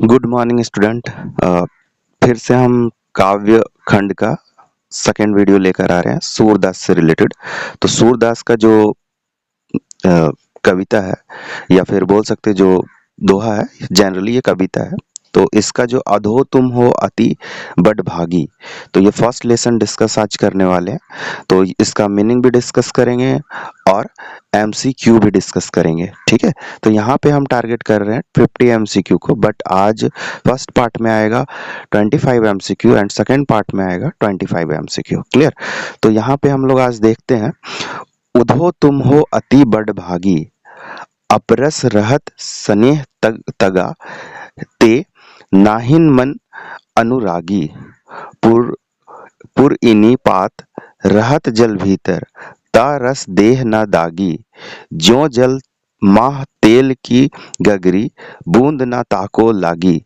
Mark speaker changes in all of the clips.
Speaker 1: Good morning student. फिर से हम काव्य खंड का सेकंड वीडियो लेकर आ रहे हैं सूरदास से रिलेटेड। तो सूरदास का जो कविता है या फिर बोल सकते जो दोहा है, जनरली ये कविता है। तो इसका जो अधो तुम हो अति बड़ भागी, तो ये फर्स्ट लेसन डिस्कस आज करने वाले हैं। तो इसका मीनिंग भी डिस्कस करेंगे और एमसीक्यू भी डिस्कस करेंगे। ठीक है, तो यहाँ पे हम टारगेट कर रहे हैं 50 एमसीक्यू को, बट आज फर्स्ट पार्ट में आएगा 25 एमसीक्यू एंड सेकंड पार्ट में आएगा 25 एमसीक्यू। क्लियर। तो यहाँ पे हम लोग आज देखते हैं, उधो तुम हो अति बड़ भागी, अपरस रहत स्नेह तगा, ते नाहिन मन अनुरागी, पुर पुरइनी पात रहत जल भीतर, ता रस देह न दागी, ज्यों जल माह तेल की गगरी, बूंद न ताको लागी,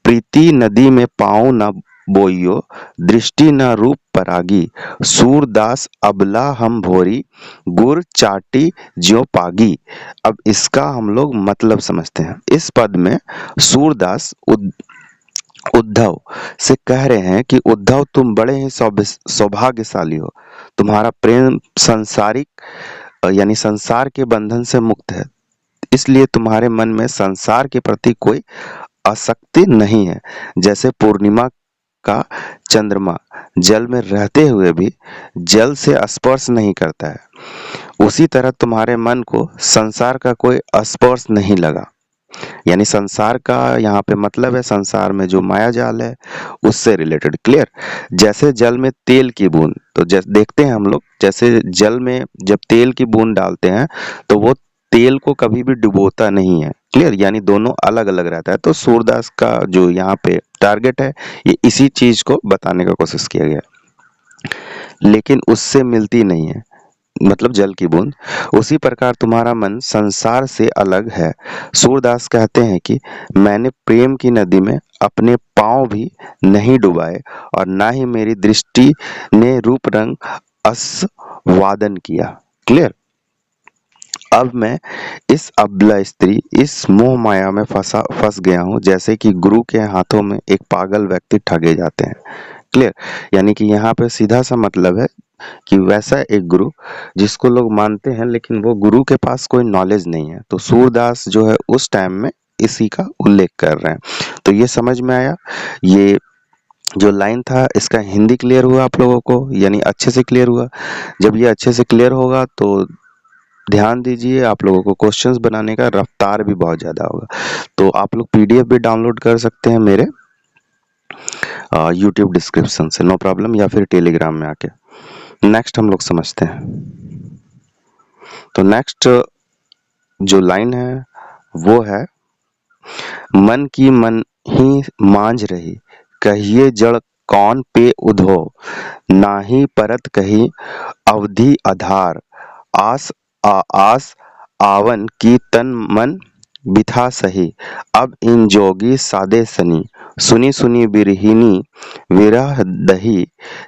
Speaker 1: प्रीति नदी में पाँव न बोइयो, दृष्टि न रूप परागी, सूरदास अबला हम भोरी, गुर चाटी ज्यों पागी। अब इसका हम लोग मतलब समझते हैं। इस पद में सूरदास उद्धव से कह रहे हैं कि उद्धव तुम बड़े ही सौभाग्यशाली हो, तुम्हारा प्रेम सांसारिक यानी संसार के बंधन से मुक्त है, इसलिए तुम्हारे मन में संसार के प्रति कोई आसक्ति नहीं है। जैसे पूर्णिमा का चंद्रमा जल में रहते हुए भी जल से स्पर्श नहीं करता है, उसी तरह तुम्हारे मन को संसार का कोई स्पर्श नहीं लगा। यानी संसार का यहाँ पे मतलब है संसार में जो माया जाल है उससे रिलेटेड। क्लियर। जैसे जल में तेल की बूंद, तो देखते हैं हम लोग, जैसे जल में जब तेल की बूंद डालते हैं तो वो तेल को कभी भी डुबोता नहीं है। क्लियर, यानी दोनों अलग अलग रहता है। तो सूरदास का जो यहाँ पे टारगेट है, ये इसी चीज को बताने का कोशिश किया गया, लेकिन उससे मिलती नहीं है, मतलब जल की बूंद। उसी प्रकार तुम्हारा मन संसार से अलग है। सूरदास कहते हैं कि मैंने प्रेम की नदी में अपने पांव भी नहीं डुबाए और ना ही मेरी दृष्टि ने रूप रंग आस्वादन किया। क्लियर। अब मैं इस अबला स्त्री, इस मोह माया में फंस गया हूँ, जैसे कि गुरु के हाथों में एक पागल व्यक्ति ठगे जाते हैं। क्लियर। यानी कि यहाँ पे सीधा सा मतलब है कि वैसा एक गुरु जिसको लोग मानते हैं लेकिन वो गुरु के पास कोई नॉलेज नहीं है। तो सूरदास जो है उस टाइम में इसी का उल्लेख कर रहे हैं। तो ये समझ में आया। ये जो लाइन था इसका हिंदी क्लियर हुआ आप लोगों को, यानी अच्छे से क्लियर हुआ। जब ये अच्छे से क्लियर होगा तो ध्यान दीजिए, आप लोगों को क्वेश्चंस बनाने का रफ्तार भी बहुत ज़्यादा होगा। तो आप लोग पीडीएफ भी डाउनलोड कर सकते हैं मेरे यूट्यूब डिस्क्रिप्शन से, नो प्रॉब्लम, या फिर टेलीग्राम में आके। नेक्स्ट हम लोग समझते हैं। तो नेक्स्ट जो लाइन है वो है, मन की मन ही मांझ रही, कहिए जड़ कौन पे उधो, नाही परत कही अवधि आधार, आस आस आवन की तन मन बिथा सही, अब इन जोगी सादे सनी, सुनी सुनी बिरहिनी विरह दही,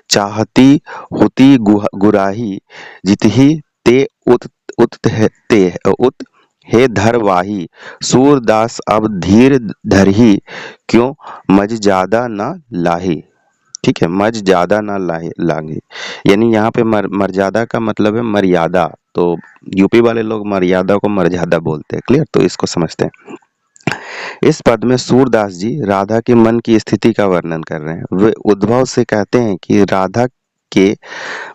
Speaker 1: चाहती हुती गुराही, जितही ते उत उत ते उत हे धरवाही, सूरदास अब धीर धरही, क्यों मज ज्यादा न लाही। ठीक है, मज ज्यादा ना लागे, यानी यहाँ पे मर्यादा का मतलब है मर्यादा। तो यूपी वाले लोग मर्यादा को मर्यादा बोलते हैं। क्लियर, तो इसको समझते हैं। इस पद में सूरदास जी राधा के मन की स्थिति का वर्णन कर रहे हैं। वे उद्धव से कहते हैं कि राधा के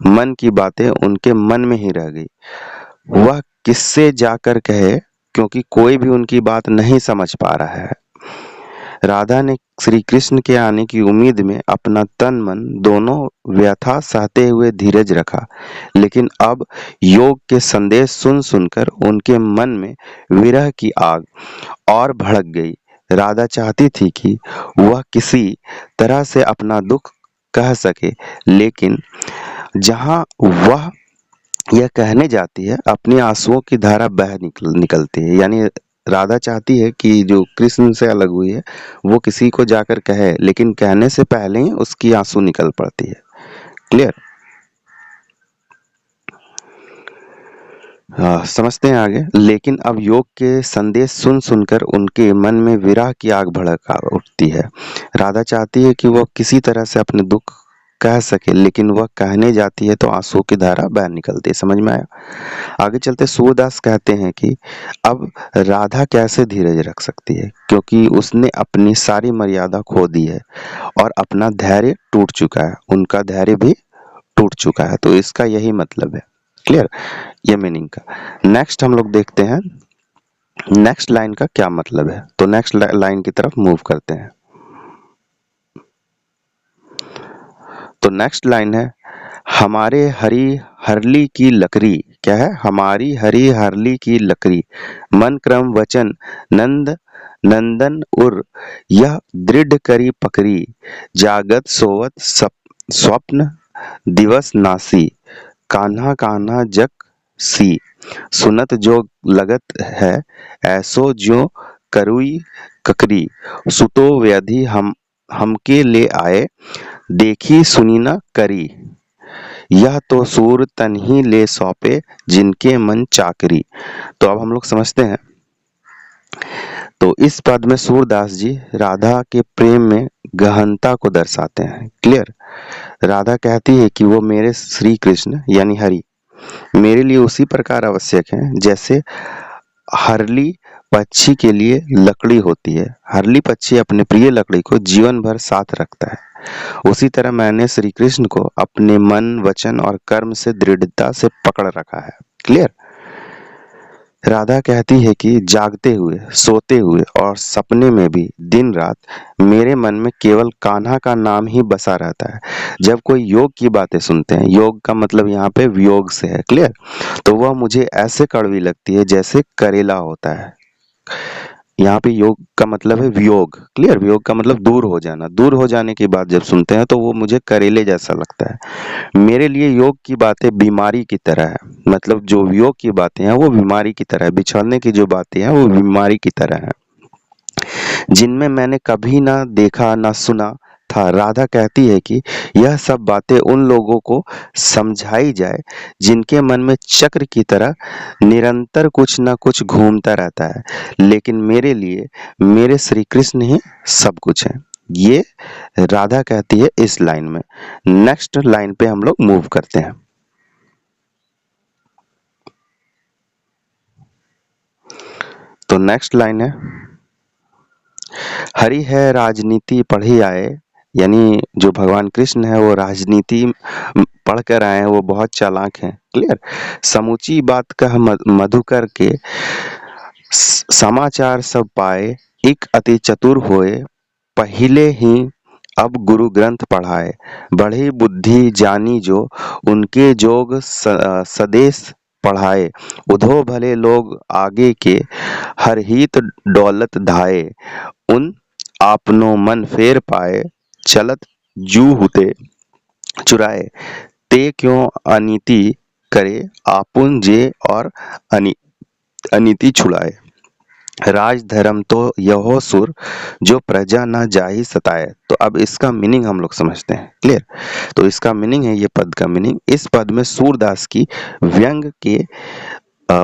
Speaker 1: मन की बातें उनके मन में ही रह गई, वह किससे जाकर कहे, क्योंकि कोई भी उनकी बात नहीं समझ पा रहा है। राधा ने श्री कृष्ण के आने की उम्मीद में अपना तन मन दोनों व्यथा सहते हुए धीरज रखा, लेकिन अब योग के संदेश सुन सुनकर उनके मन में विरह की आग और भड़क गई। राधा चाहती थी कि वह किसी तरह से अपना दुख कह सके, लेकिन जहां वह यह कहने जाती है अपनी आंसुओं की धारा बह निकलती है। यानी राधा चाहती है कि जो कृष्ण से अलग हुई है वो किसी को जाकर कहे, लेकिन कहने से पहले ही उसकी आंसू निकल पड़ती है। क्लियर। समझते हैं आगे। लेकिन अब योग के संदेश सुन सुनकर उनके मन में विरह की आग भड़क उठती है। राधा चाहती है कि वह किसी तरह से अपने दुख कह सके, लेकिन वह कहने जाती है तो आंसुओं की धारा बह निकलती है। समझ में आया? आगे चलते सूरदास कहते हैं कि अब राधा कैसे धीरज रख सकती है, क्योंकि उसने अपनी सारी मर्यादा खो दी है और अपना धैर्य टूट चुका है, उनका धैर्य भी टूट चुका है। तो इसका यही मतलब है। क्लियर? ये मीनिंग का। नेक्स्ट हम लोग देखते हैं नेक्स्ट लाइन का क्या मतलब है। तो नेक्स्ट लाइन की तरफ मूव करते हैं। तो नेक्स्ट लाइन है, हमारे हरी हरली की लकड़ी। क्या है? हमारी हरी हरली की लकड़ी, मन क्रम वचन नंद नंदन उर, यह दृढ़ करी पकड़ी, जागत सोवत स्वप्न दिवस नासी, कान्हा कान्हा जग सी, सुनत जो लगत है, ऐसो ज्यों करुई ककरी, सुतो व्याधि हमके ले आए, देखी सुनी न करी, यह तो सूर तन ही ले सौंपे, जिनके मन चाकरी। तो अब हम लोग समझते हैं। तो इस पद में सूरदास जी राधा के प्रेम में गहनता को दर्शाते हैं। क्लियर? राधा कहती है कि वो मेरे श्री कृष्ण यानी हरि मेरे लिए उसी प्रकार आवश्यक हैं जैसे हरली पक्षी के लिए लकड़ी होती है। हरली पक्षी अपने प्रिय लकड़ी को जीवन भर साथ रखता है। उसी तरह मैंने श्री कृष्ण को अपने मन, वचन और कर्म से दृढ़ता से पकड़ रखा है। क्लियर? राधा कहती है कि जागते हुए, सोते हुए और सपने में भी दिन रात मेरे मन में केवल कान्हा का नाम ही बसा रहता है। जब कोई योग की बातें सुनते हैं, योग का मतलब यहाँ पे वियोग से है। क्लियर? तो वह मुझे ऐसे कड़वी लगती है जैसे करेला होता है। यहाँ पे योग का मतलब है वियोग। क्लियर? वियोग का मतलब दूर हो जाना। दूर हो जाने की बात जब सुनते हैं तो वो मुझे करेले जैसा लगता है। मेरे लिए योग की बातें बीमारी की तरह है। मतलब जो योग की बातें हैं वो बीमारी की तरह है। बिछड़ने की जो बातें हैं वो बीमारी की तरह है, जिनमें मैंने कभी ना देखा ना सुना था। राधा कहती है कि यह सब बातें उन लोगों को समझाई जाए जिनके मन में चक्र की तरह निरंतर कुछ ना कुछ घूमता रहता है, लेकिन मेरे लिए मेरे श्री कृष्ण ही सब कुछ है। ये राधा कहती है इस लाइन में। नेक्स्ट लाइन पे हम लोग मूव करते हैं। तो नेक्स्ट लाइन है, हरि है राजनीति पढ़ी आए, यानी जो भगवान कृष्ण है वो राजनीति पढ़ कर आए हैं, वो बहुत चालाक हैं। क्लियर? समूची बात कह मधुकर के, समाचार सब पाए, एक अति चतुर होए, पहिले ही अब गुरु ग्रंथ पढ़ाए, बढ़ी बुद्धि जानी जो, उनके जोग सदेश पढ़ाए, उधो भले लोग आगे के, हर हित दौलत धाये, उन आपनो मन फेर पाए, चलत जू हुते चुराए, ते क्यों अनीति करे, आपुन जे और अनीति छुड़ाए, राज धर्म तो यहो सुर, जो प्रजा न जाहि सताए। तो अब इसका मीनिंग हम लोग समझते हैं। क्लियर? तो इसका मीनिंग है, ये पद का मीनिंग, इस पद में सूरदास की व्यंग के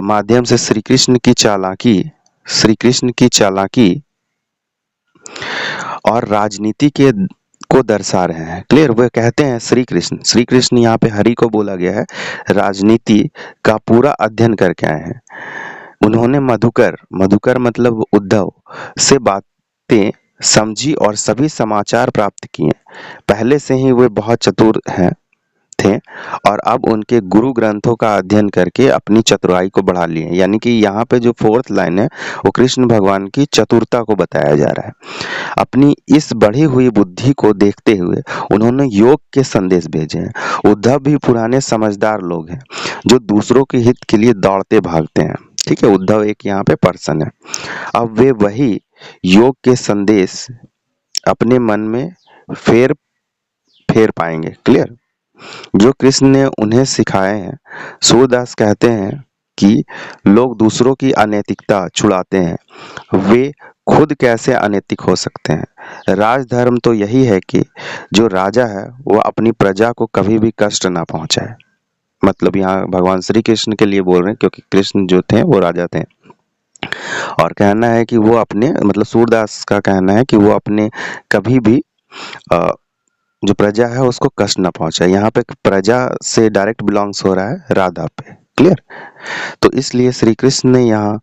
Speaker 1: माध्यम से श्री कृष्ण की चालाकी और राजनीति के को दर्शा रहे हैं। क्लियर? वे कहते हैं श्री कृष्ण यहाँ पे हरि को बोला गया है, राजनीति का पूरा अध्ययन करके आए हैं। उन्होंने मधुकर मतलब उद्धव से बातें समझी और सभी समाचार प्राप्त किए। पहले से ही वे बहुत चतुर थे और अब उनके गुरु ग्रंथों का अध्ययन करके अपनी चतुराई को बढ़ा लिए। यानी कि यहाँ पे जो फोर्थ लाइन है वो कृष्ण भगवान की चतुरता को बताया जा रहा है। अपनी इस बढ़ी हुई बुद्धि को देखते हुए उन्होंने योग के संदेश भेजे हैं। उद्धव भी पुराने समझदार लोग हैं जो दूसरों के हित के लिए दौड़ते भागते हैं। ठीक है? उद्धव एक यहाँ पे पर्सन है। अब वे वही योग के संदेश अपने मन में फेर पाएंगे। क्लियर? जो कृष्ण ने उन्हें सिखाए हैं। सूरदास कहते हैं कि लोग दूसरों की अनैतिकता छुड़ाते हैं, वे खुद कैसे अनैतिक हो सकते हैं। राजधर्म तो यही है कि जो राजा है वह अपनी प्रजा को कभी भी कष्ट ना पहुंचाए। मतलब यहाँ भगवान श्री कृष्ण के लिए बोल रहे हैं, क्योंकि कृष्ण जो थे वो राजा थे। और कहना है कि वो अपने मतलब सूरदास का कहना है कि वो अपने कभी भी अ, जो प्रजा है उसको कष्ट ना पहुंचाए। यहाँ पे प्रजा से डायरेक्ट बिलोंग्स हो रहा है राधा पे। क्लियर? तो इसलिए श्री कृष्ण ने यहाँ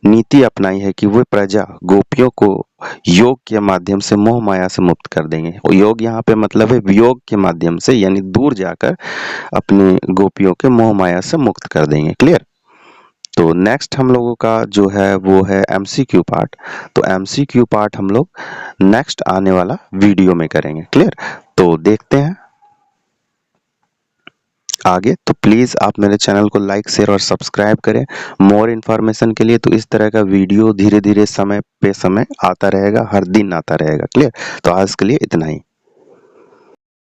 Speaker 1: नीति अपनाई है कि वो प्रजा गोपियों को योग के माध्यम से मोह माया से मुक्त कर देंगे। और योग यहाँ पे मतलब है वियोग के माध्यम से, यानी दूर जाकर अपनी गोपियों के मोह माया से मुक्त कर देंगे। क्लियर? तो नेक्स्ट हम लोगों का जो है वो है एमसीक्यू पार्ट। तो एमसीक्यू पार्ट हम लोग नेक्स्ट आने वाला वीडियो में करेंगे। क्लियर? तो देखते हैं आगे। तो प्लीज़ आप मेरे चैनल को लाइक शेयर और सब्सक्राइब करें मोर इन्फॉर्मेशन के लिए। तो इस तरह का वीडियो धीरे धीरे समय पे समय आता रहेगा, हर दिन आता रहेगा। क्लियर? तो आज के लिए इतना ही।